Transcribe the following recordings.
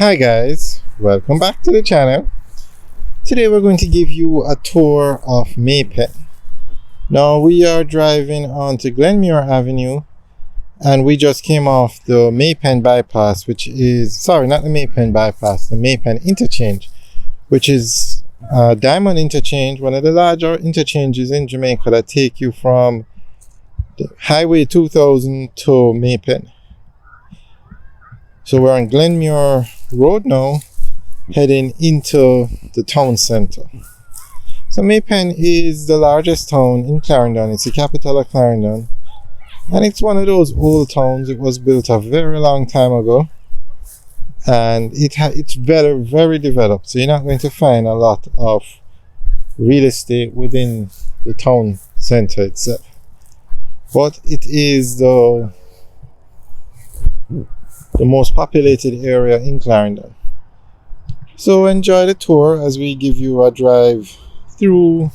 Hi guys, welcome back to the channel. Today we're going to give you a tour of May Pen. Now we are driving on to Glenmuir Avenue and we just came off the May Pen bypass, which is, sorry, not the May Pen bypass, the May Pen interchange, which is a diamond interchange, one of the larger interchanges in Jamaica that take you from the Highway 2000 to May Pen. So we're on Glenmuir Road now, heading into the town center. So May Pen is the largest town in Clarendon. It's the capital of Clarendon. And it's one of those old towns. It was built a very long time ago. And it's very, very developed. So you're not going to find a lot of real estate within the town center itself. But it is the most populated area in Clarendon. So enjoy the tour as we give you a drive through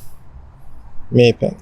May Pen.